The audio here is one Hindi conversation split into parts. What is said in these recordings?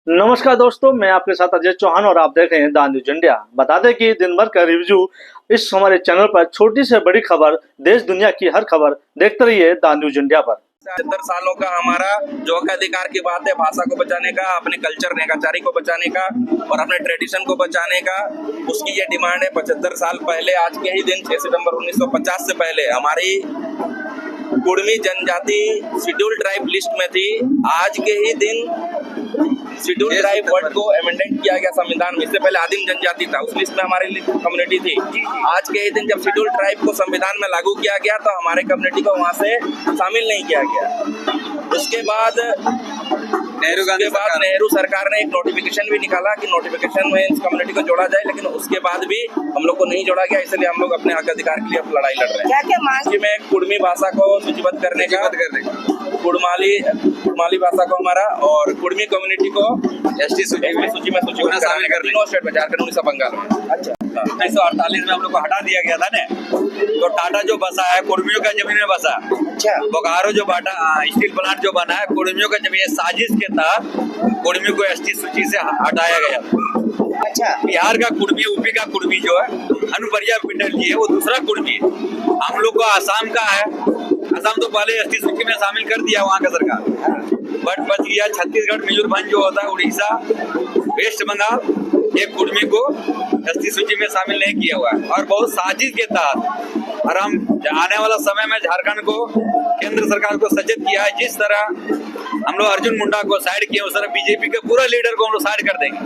नमस्कार दोस्तों, मैं आपके साथ अजय चौहान और आप देख रहे हैं द न्यूज इंडिया। बता दें कि दिन भर का रिव्यू इस हमारे चैनल पर छोटी से बड़ी खबर, देश दुनिया की हर खबर देखते रहिए द न्यूज इंडिया पर। 75 सालों का हमारा जो हक अधिकार की बात है, भाषा को बचाने का, अपने कल्चर नेकाचारी को बचाने का और अपने ट्रेडिशन को बचाने का, उसकी ये डिमांड है। 75 साल पहले आज के ही दिन 6 सितंबर 1950 से पहले हमारी कुड़मी जनजाति शेड्यूल ट्राइब लिस्ट में थी। आज के ही दिन शेड्यूल ट्राइब वर्ड को अमेंडमेंट किया गया संविधान में। इससे पहले आदिम जनजाति था, उस लिस्ट में हमारी कम्युनिटी थी। आज के ही दिन जब शेड्यूल ट्राइब को संविधान में लागू किया गया तो हमारे कम्युनिटी को वहां से शामिल नहीं किया गया। उसके बाद नेहरू सरकार ने एक नोटिफिकेशन भी निकाला कि नोटिफिकेशन में इस कम्युनिटी को जोड़ा जाए, लेकिन उसके बाद भी हम लोग को नहीं जोड़ा गया। इसलिए हम लोग अपने हक अधिकार के लिए अब लड़ाई लड़ रहे हैं। कि मैं कुड़मी भाषा को सूचीबद्ध करने का, कुड़माली भाषा को हमारा और कुड़मी कम्युनिटी को एसटी सूची में सूचीबद्ध कराने का तीनों स्टेट में, झारखंड, उड़ीसा, बंगाल में। अच्छा, 1948 में हम लोग को हटा दिया गया था ना। तो टाटा जो बसा है कुड़मियों का जमीन में बसा। अच्छा, बोकारो जो स्टील प्लांट जो बना है कुड़मियों का जमीन, साजिश के तहत कुड़मियों को एसटी सूची से हटाया गया। अच्छा, बिहार का कुड़मी, यूपी का कुड़मी जो है अनुप्रिया पटेल जी है, वो दूसरा कुड़मी। हम लोग को आसाम का है, आसाम तो पहले एसटी सूची में शामिल कर दिया वहाँ का सरकार, बट बच गया छत्तीसगढ़, मयूरभंज जो होता है, उड़ीसा, वेस्ट बंगाल, एक कुड़मी को एसटी सूची में शामिल नहीं किया हुआ है। और बहुत साजिश के तहत और हम आने वाला समय में झारखंड को, केंद्र सरकार को सचेत किया है। जिस तरह हम लोग अर्जुन मुंडा को साइड किए, उस तरह बीजेपी के पूरा लीडर को हम लोग साइड कर देंगे।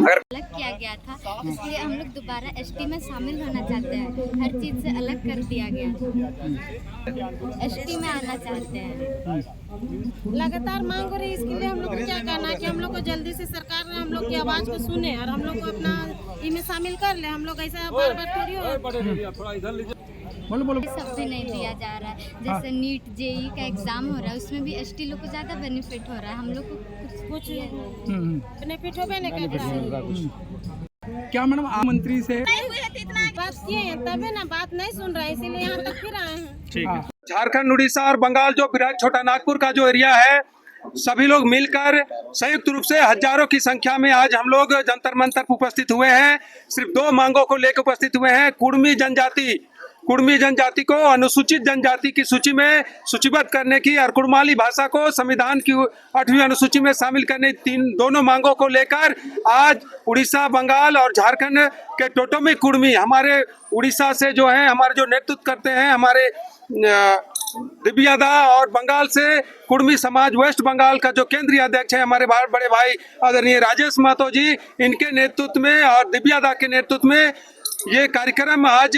अगर अलग किया गया था, इसलिए हम लोग दोबारा एसटी में शामिल होना चाहते हैं। हर चीज से अलग कर दिया गया, एसटी में आना चाहते हैं। लगातार मांग हो रही है, इसके लिए हम लोग को क्या करना है कि हम लोग को जल्दी से सरकार ने हम लोग की आवाज को सुने और हम लोग को अपना इनमें शामिल कर ले। हम लोग ऐसा बार बार थोड़ी हो सब भी नहीं दिया जा रहा है। जैसे नीट जेई का एग्जाम हो रहा है, उसमें भी एसटी लोग को ज्यादा बेनिफिट हो रहा है, हम लोग को कुछ बेनिफिट हो नहीं कर रहा है। क्या मैडम आप मंत्री से बात किए हैं तभी ना, बात नहीं सुन रहा है, इसीलिए यहाँ तक फिर आए हैं। ठीक है। झारखंड, उड़ीसा और बंगाल जो छोटा नागपुर का जो एरिया है, सभी लोग मिलकर संयुक्त रूप से हजारों की संख्या में आज हम लोग जंतर मंतर पर उपस्थित हुए हैं। सिर्फ दो मांगों को लेकर उपस्थित हुए हैं। कुड़मी जनजाति को अनुसूचित जनजाति की सूची में सूचीबद्ध करने की और कुड़माली भाषा को संविधान की 8वीं अनुसूची में शामिल करने, दोनों मांगों को लेकर आज उड़ीसा, बंगाल और झारखंड के टोटोमी कुड़मी, हमारे उड़ीसा से जो है हमारे जो नेतृत्व करते हैं हमारे दिव्यादा, और बंगाल से कुड़मी समाज वेस्ट बंगाल का जो केंद्रीय अध्यक्ष है हमारे बड़े भाई आदरणीय राजेश महतो जी, इनके नेतृत्व में और दिव्यादा के नेतृत्व में ये कार्यक्रम आज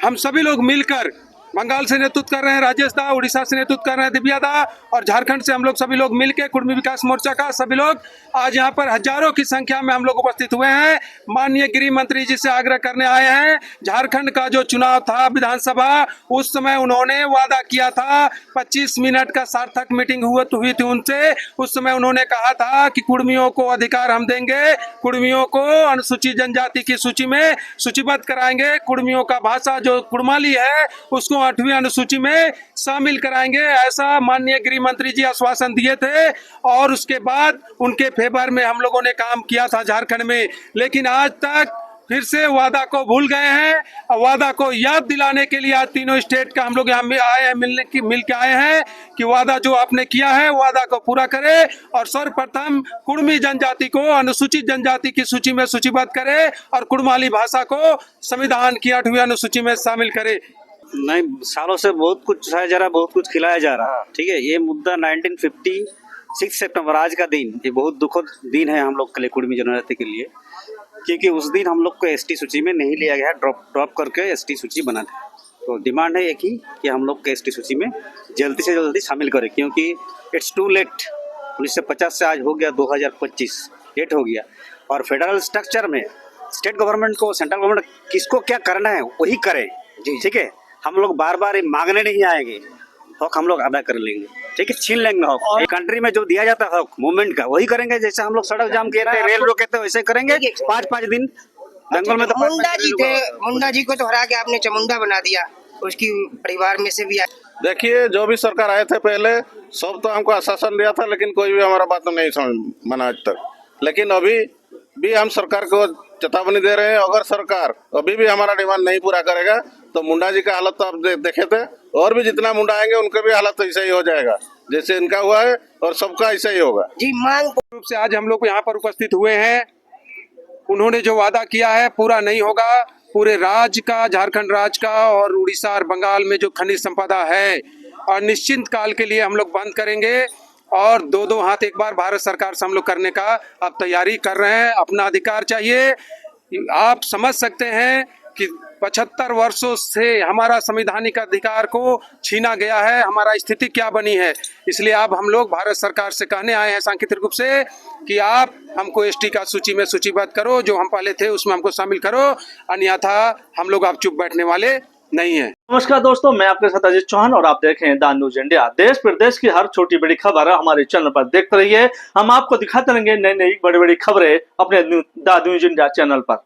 हम सभी लोग मिलकर, बंगाल से नेतृत्व कर रहे हैं राजेश दा, उड़ीसा से नेतृत्व कर रहे हैं दिव्यादा और झारखंड से हम लोग सभी लोग मिलकर कुड़मी विकास मोर्चा का सभी लोग आज यहाँ पर हजारों की संख्या में हम लोग उपस्थित हुए हैं। माननीय गृह मंत्री जी से आग्रह करने आए हैं। झारखंड का जो चुनाव था विधानसभा, उस समय उन्होंने वादा किया था, 25 मिनट का सार्थक मीटिंग हुई थी उनसे। उस समय उन्होंने कहा था कि कुड़मियों को अधिकार हम देंगे, कुड़मियों को अनुसूचित जनजाति की सूची में सूचीबद्ध कराएंगे, कुड़मियों का भाषा जो कुड़माली है उसको 8वीं अनुसूची में शामिल कराएंगे, ऐसा माननीय गृह मंत्री जी आश्वासन दिए थे। और उसके बाद उनके फेवर में हम लोगों ने काम किया था झारखंड में, लेकिन आज तक फिर से वादा को भूल गए हैं। वादा को याद दिलाने के लिए आज तीनों स्टेट का हम लोग यहाँ आए हैं, मिल के आए हैं कि वादा जो आपने किया है वादा को पूरा करे और सर्वप्रथम कुड़मी जनजाति को अनुसूचित जनजाति की सूची में सूचीबद्ध करे और कुड़माली भाषा को संविधान की 8वीं अनुसूची में शामिल करे। नहीं, सालों से बहुत कुछ चाहा जा रहा, बहुत कुछ खिलाया जा रहा। ठीक है, ये मुद्दा 1956 सितंबर आज का दिन, ये बहुत दुखद दिन है हम लोग के लिए, कुड़मी जनजाति के लिए, क्योंकि उस दिन हम लोग को एसटी सूची में नहीं लिया गया, ड्रॉप करके एसटी सूची बना था। तो डिमांड है एक ही कि हम लोग को एसटी सूची में जल्दी से जल्दी शामिल करें, क्योंकि इट्स टू लेट। 1950 से आज हो गया 2025, लेट हो गया। और फेडरल स्ट्रक्चर में स्टेट गवर्नमेंट को, सेंट्रल गवर्नमेंट किसको क्या करना है वही करें। ठीक है, हम लोग बार बार मांगने नहीं आएंगे, हक हम लोग अदा कर लेंगे। ठीक है, छीन लेंगे हक। कंट्री में जो दिया जाता है हक मूवमेंट का वही करेंगे। जैसे हम लोग सड़क जाम किए थे, रेल रोके थे, वैसे करेंगे 5-5 दिन। बंगाल में तो मुंडा जी थे, मुंडा जी को तो हरा के आपने चामुंडा बना दिया, उसकी परिवार में से भी आए। देखिए, जो भी सरकार आए थे पहले सब तो हमको आश्वासन दिया था, लेकिन कोई भी हमारा बात नहीं समझ माना आज तक। लेकिन अभी भी हम सरकार को चेतावनी दे रहे हैं, अगर सरकार अभी भी हमारा डिमांड नहीं पूरा करेगा तो मुंडा जी का हालत तो आप देखे थे, और भी जितना मुंडा आएंगे उनका भी हालत तो ऐसा ही हो जाएगा जैसे इनका हुआ है, और सबका ऐसा ही होगा। जी मांग रूप से आज हम लोग यहाँ पर उपस्थित हुए हैं। उन्होंने जो वादा किया है पूरा नहीं होगा। पूरे राज्य का, झारखंड राज्य का और उड़ीसा और बंगाल में जो खनिज संपदा है और निश्चित काल के लिए हम लोग बंद करेंगे, और दो हाथ एक बार भारत सरकार से हम लोग करने का अब तैयारी कर रहे हैं। अपना अधिकार चाहिए। आप समझ सकते हैं कि 75 वर्षों से हमारा संवैधानिक अधिकार को छीना गया है, हमारा स्थिति क्या बनी है। इसलिए अब हम लोग भारत सरकार से कहने आए हैं सांकेतिक रूप से कि आप हमको एसटी का सूची में सूचीबद्ध करो, जो हम पहले थे उसमें हमको शामिल करो, अन्यथा हम लोग अब चुप बैठने वाले नहीं है। नमस्कार दोस्तों, मैं आपके साथ अजीत चौहान और आप देख रहे हैं द न्यूज इंडिया। देश प्रदेश की हर छोटी बड़ी खबर हमारे चैनल पर देखते रहिए। हम आपको दिखाते रहेंगे नई नई बड़ी बड़ी खबरें अपने द न्यूज इंडिया चैनल पर।